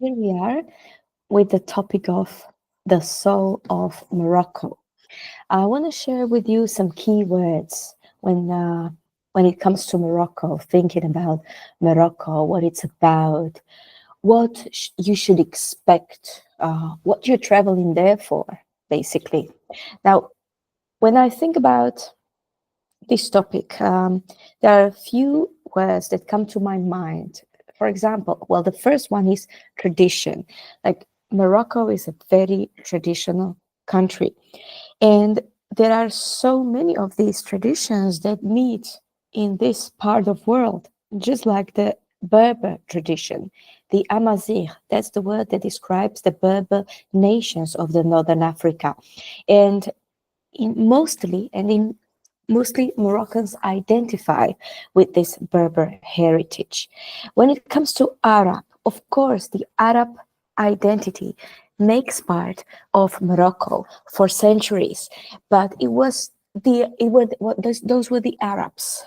Here we are with the topic of the soul of Morocco. I want to share with you some key words when it comes to Morocco, thinking about Morocco, what it's about, what you should expect, what you're traveling there for, basically. Now, when I think about this topic, there are a few words that come to my mind. For example, well, the first one is tradition. Like Morocco is a very traditional country, and there are so many of these traditions that meet in this part of world, just like the Berber tradition, the Amazigh, that's the word that describes the Berber nations of the Northern Africa. And in mostly Moroccans identify with this Berber heritage. When it comes to Arab, of course, the Arab identity makes part of Morocco for centuries, but those were the Arabs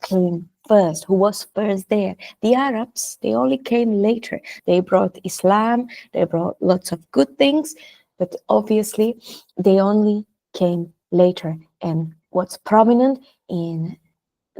came first, who was first there. The Arabs, they only came later. They brought Islam, they brought lots of good things, but obviously they only came later. And what's prominent in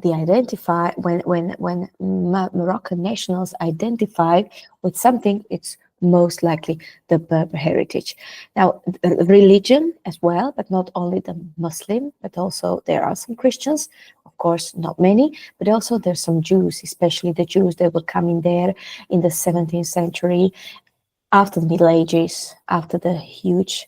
the identify when Moroccan nationals identify with something, it's most likely the Berber heritage. Now, religion as well, but not only the Muslim, but also there are some Christians, of course, not many, but also there's some Jews, especially the Jews that were coming there in the 17th century, after the Middle Ages, after the huge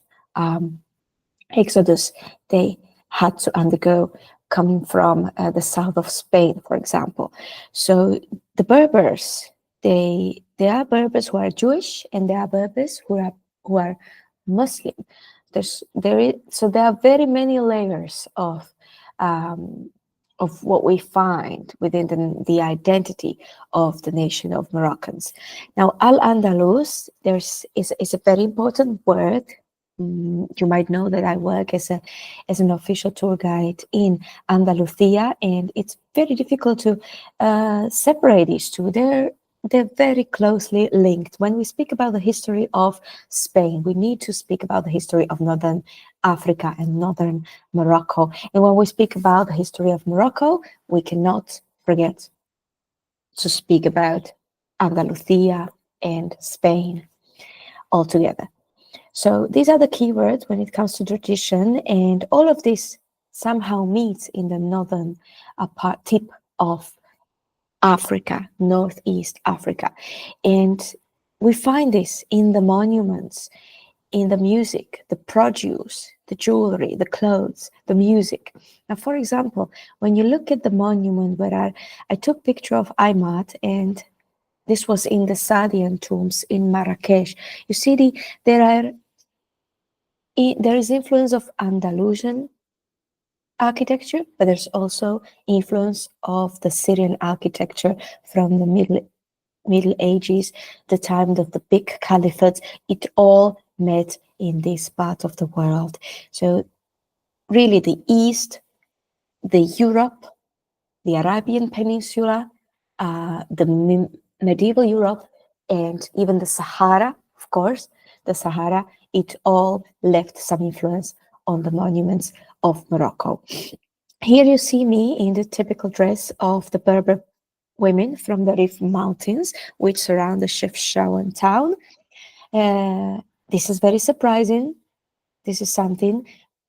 exodus they had to undergo coming from the south of Spain, for example. So the Berbers, they are Berbers who are Jewish, and there are Berbers who are Muslim. So there are very many layers um, of what we find within the identity of the nation of Moroccans. Now, Al-Andalus, is a very important word. You might know that I work as an official tour guide in Andalusia, and it's very difficult to separate these two. They're very closely linked. When we speak about the history of Spain, we need to speak about the history of Northern Africa and Northern Morocco. And when we speak about the history of Morocco, we cannot forget to speak about Andalusia and Spain altogether. So these are the keywords when it comes to tradition, and all of this somehow meets in the northern tip of Africa, Northeast Africa. And we find this in the monuments, in the music, the produce, the jewelry, the clothes, the music. Now, for example, when you look at the monument where I took picture of Aymat, and this was in the Sadian tombs in Marrakesh. You see, there is influence of Andalusian architecture, but there's also influence of the Syrian architecture from the Middle Ages, the time of the big caliphates. It all met in this part of the world. So really the East, the Europe, the Arabian Peninsula, the medieval Europe, and even the Sahara, of course, the Sahara, it all left some influence on the monuments of Morocco. Here you see me in the typical dress of the Berber women from the Rif Mountains, which surround the Chefchaouen town. This is very surprising. This is something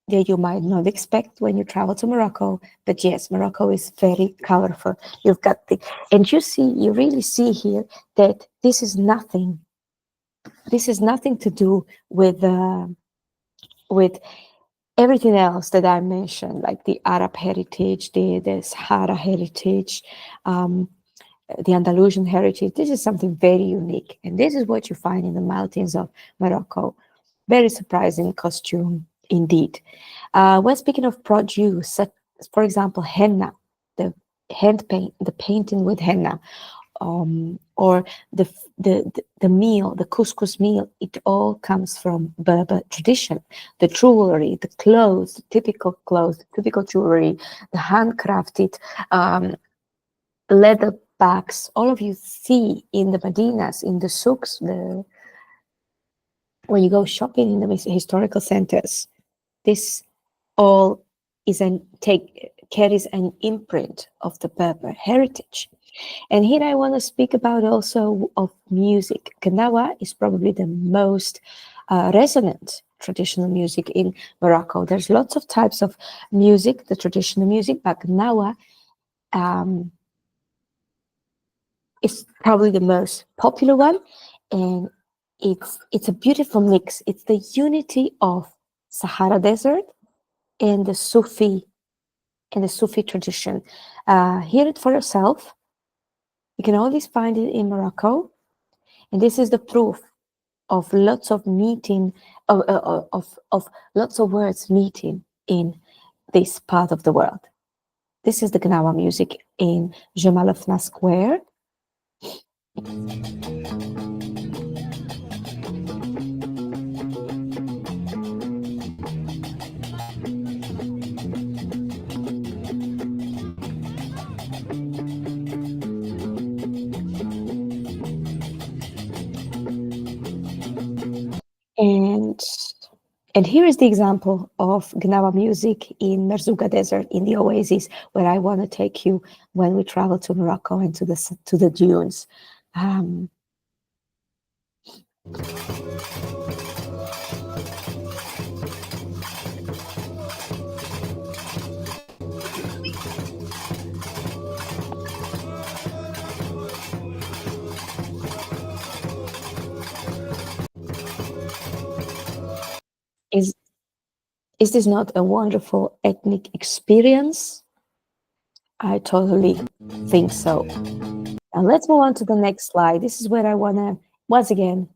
that you might not expect when you travel to Morocco. But yes, Morocco is very colorful. You've got and you really see here that this is nothing. This is nothing to do with everything else that I mentioned, like the Arab heritage, the Sahara heritage, the Andalusian heritage. This is something very unique. And this is what you find in the mountains of Morocco. Very surprising costume indeed. When speaking of produce, for example, henna, the the painting with henna, or the meal, the couscous meal, it all comes from Berber tradition. The jewelry, the clothes, the typical jewelry, the handcrafted leather bags, all of you see in the Medinas, in the souks, when you go shopping in the historical centers, this all is carries an imprint of the Berber heritage. And here I want to speak about also of music. Gnawa is probably the most resonant traditional music in Morocco. There's lots of types of music, the traditional music, but Gnawa um, is probably the most popular one, and it's a beautiful mix. It's the unity of Sahara Desert and the Sufi tradition. Hear it for yourself. You can always find it in Morocco, and this is the proof of lots of meeting of lots of words meeting in this part of the world. This is the Gnawa music in Jamal Afna Square. And and here is the example of Gnawa music in Merzouga Desert in the oasis, where I want to take you when we travel to Morocco and to the dunes. Um, is is this not a wonderful ethnic experience? I totally think so. Now let's move on to the next slide. This is where I want to once again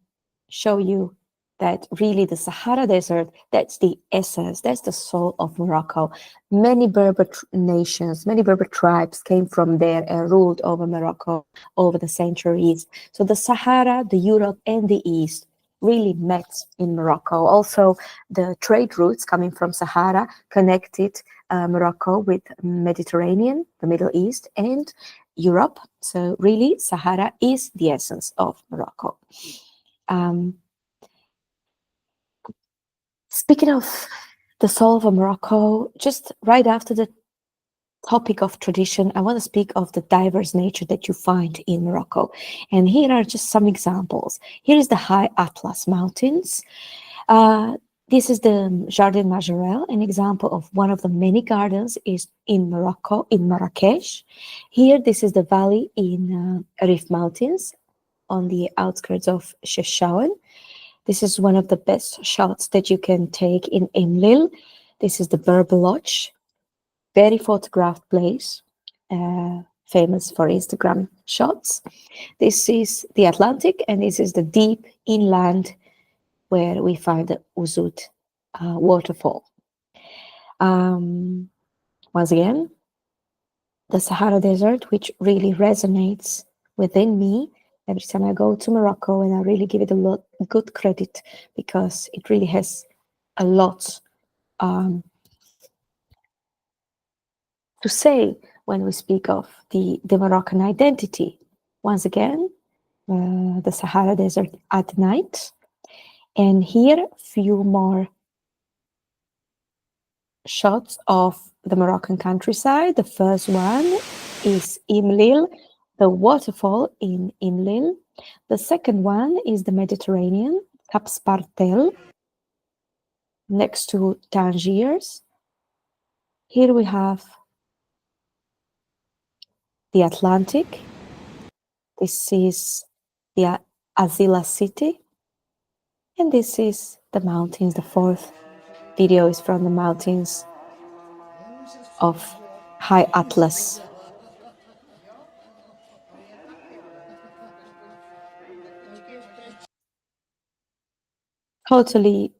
show you that really the Sahara Desert, that's the essence, that's the soul of Morocco. Many Berber nations, many Berber tribes came from there and ruled over Morocco over the centuries. So the Sahara, the Europe, and the East really met in Morocco. Also, the trade routes coming from Sahara connected Morocco with Mediterranean, the Middle East, and Europe. So really, Sahara is the essence of Morocco. Um, Speaking of the soul of Morocco, just right after the topic of tradition, I want to speak of the diverse nature that you find in Morocco. And here are just some examples. Here is the High Atlas Mountains. This is the Jardin Majorelle, an example of one of the many gardens is in Morocco, in Marrakesh. Here, this is the valley in Rif Mountains on the outskirts of Chefchaouen. This is one of the best shots that you can take in Imlil. This is the Berber Lodge, very photographed place, famous for Instagram shots. This is the Atlantic, and this is the deep inland where we find the Uzud waterfall. Once again, the Sahara Desert, which really resonates within me every time I go to Morocco, and I really give it a lot good credit because it really has a lot to say when we speak of the Moroccan identity. Once again, the Sahara Desert at night, and here few more shots of the Moroccan countryside. The first one is Imlil, the waterfall in Imlil. The second one is the Mediterranean, Cap Spartel, next to Tangiers. Here we have the Atlantic. This is the Azila city. And this is the mountains. The fourth video is from the mountains of High Atlas. Totally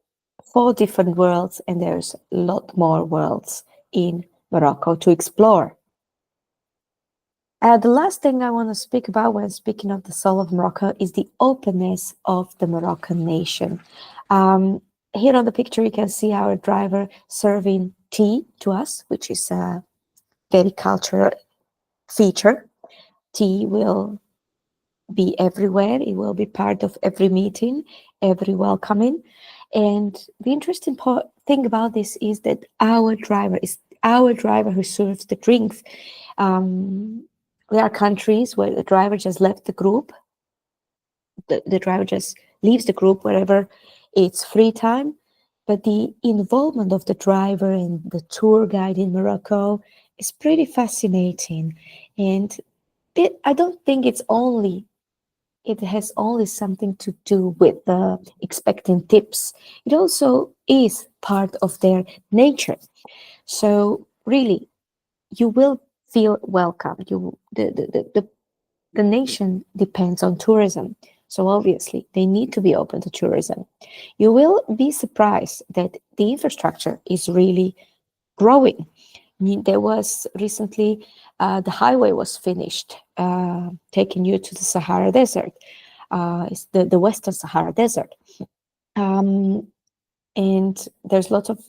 4 different worlds, and there's a lot more worlds in Morocco to explore. The last thing I want to speak about when speaking of the soul of Morocco is the openness of the Moroccan nation. Here on the picture, you can see our driver serving tea to us, which is a very cultural feature. Tea will be everywhere. It will be part of every meeting, every welcoming. And the interesting thing about this is that our driver who serves the drinks. There are countries where the driver just left the group. The driver just leaves the group wherever it's free time. But the involvement of the driver and the tour guide in Morocco is pretty fascinating. And I don't think it has only something to do with expecting tips. It also is part of their nature. So really, you will feel welcome. The nation depends on tourism. So obviously, they need to be open to tourism. You will be surprised that the infrastructure is really growing. I mean, there was recently the highway was finished, taking you to the Sahara Desert. It's the Western Sahara Desert. And there's lots of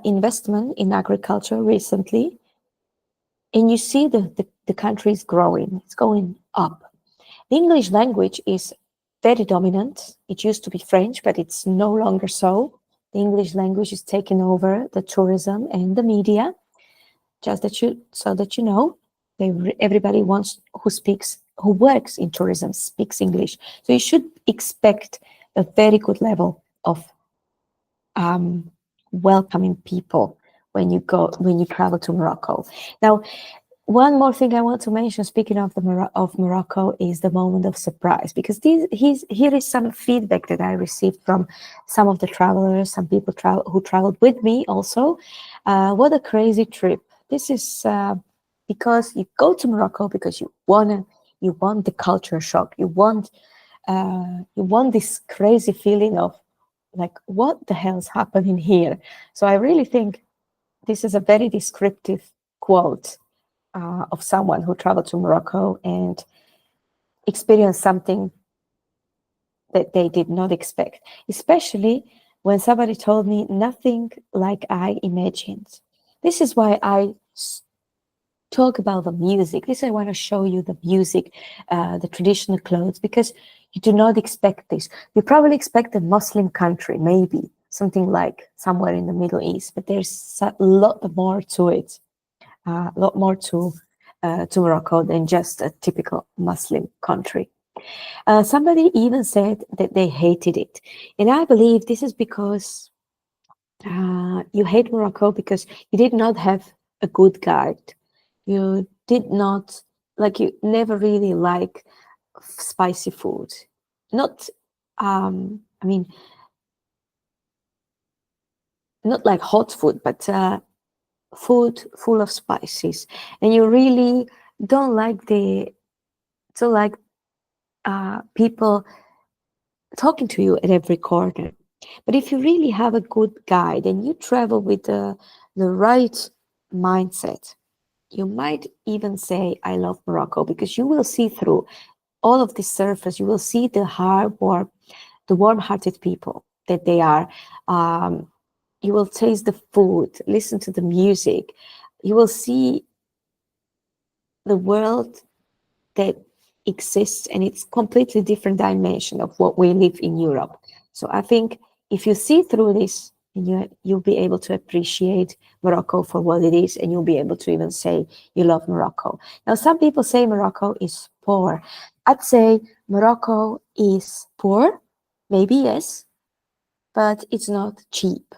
investment in agriculture recently. And you see the country is growing, it's going up. The English language is very dominant. It used to be French, but it's no longer so. The English language is taking over the tourism and the media. Just that you know, everybody who works in tourism speaks English. So you should expect a very good level of welcoming people when you travel to Morocco. Now, one more thing I want to mention, speaking of Morocco, is the moment of surprise, because here is some feedback that I received from some of the travelers, some people who traveled with me also. What a crazy trip! This is because you go to Morocco because you want the culture shock. You want this crazy feeling of like, what the hell's happening here? So I really think this is a very descriptive quote of someone who traveled to Morocco and experienced something that they did not expect, especially when somebody told me nothing like I imagined. This is why I talk about the music. This I want to show you the music, the traditional clothes, because you do not expect this. You probably expect a Muslim country, maybe something like somewhere in the Middle East, but there's a lot more to it. A lot more to Morocco than just a typical Muslim country. Somebody even said that they hated it. And I believe this is because you hate Morocco because you did not have a good guide. You did not, you never really like spicy food. Not, I mean, not like hot food, but food full of spices, and you really don't like people talking to you at every corner. But if you really have a good guide and you travel with the right mindset, you might even say, I love Morocco, because you will see through all of this surface. You will see the warm-hearted people that they are. You will taste the food, listen to the music. You will see the world that exists, and it's completely different dimension of what we live in Europe. So I think if you see through this, you'll be able to appreciate Morocco for what it is, and you'll be able to even say you love Morocco. Now, some people say Morocco is poor. I'd say Morocco is poor, maybe yes, but it's not cheap.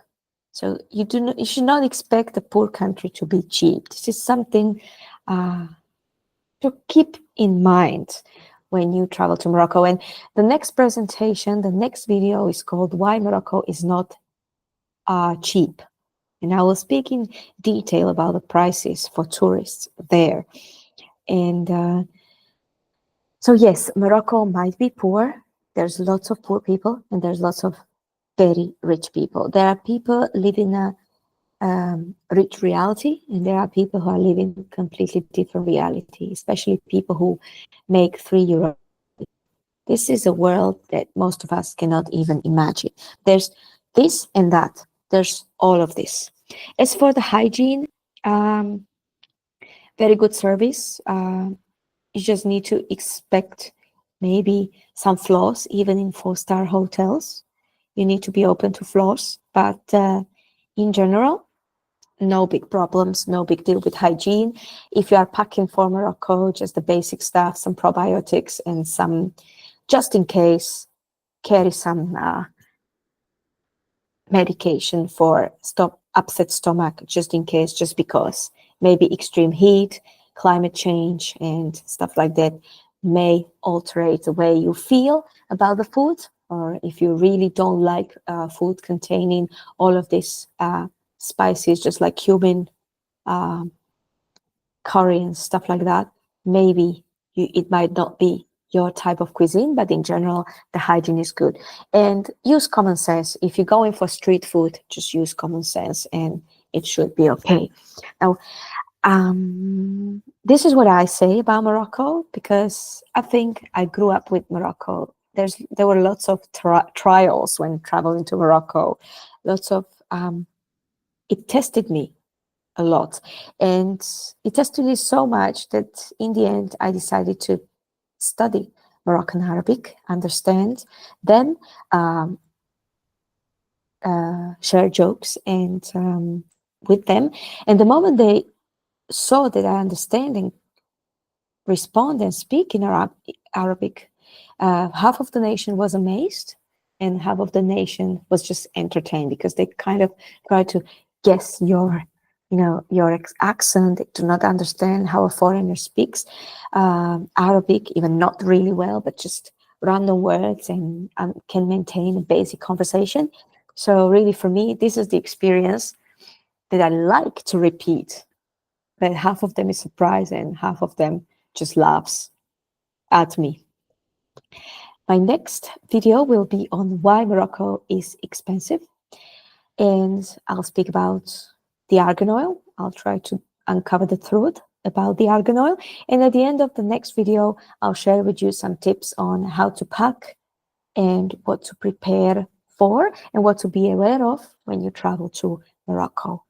So you should not expect a poor country to be cheap. This is something to keep in mind when you travel to Morocco. And the next presentation, the next video is called Why Morocco is Not Cheap. And I will speak in detail about the prices for tourists there. And so yes, Morocco might be poor. There's lots of poor people and there's lots of very rich people. There are people living a rich reality, and there are people who are living a completely different reality, especially people who make €3. This is a world that most of us cannot even imagine. There's this and that. There's all of this. As for the hygiene, very good service. You just need to expect maybe some flaws, even in 4-star hotels. You need to be open to flaws, but in general, no big problems, no big deal with hygiene. If you are packing for Morocco, just the basic stuff, some probiotics and some, just in case, carry some medication for stop upset stomach, just in case, just because maybe extreme heat, climate change, and stuff like that may alter the way you feel about the food. Or if you really don't like food containing all of these spices, just like cumin, um, curry, and stuff like that, maybe it might not be your type of cuisine, but in general, the hygiene is good. And use common sense. If you're going for street food, just use common sense and it should be okay. Now, this is what I say about Morocco, because I think I grew up with Morocco. There were lots of trials when traveling to Morocco. Lots of it tested me a lot, and it tested me so much that in the end I decided to study Moroccan Arabic, understand, then share jokes and with them. And the moment they saw that I understand and respond and speak in Arabic, half of the nation was amazed, and half of the nation was just entertained, because they kind of try to guess your, your accent. They do not understand how a foreigner speaks Arabic, even not really well, but just random words, and can maintain a basic conversation. So really, for me, this is the experience that I like to repeat. But half of them is surprised, and half of them just laughs at me. My next video will be on why Morocco is expensive, and I'll speak about the argan oil. I'll try to uncover the truth about the argan oil, and at the end of the next video, I'll share with you some tips on how to pack and what to prepare for and what to be aware of when you travel to Morocco.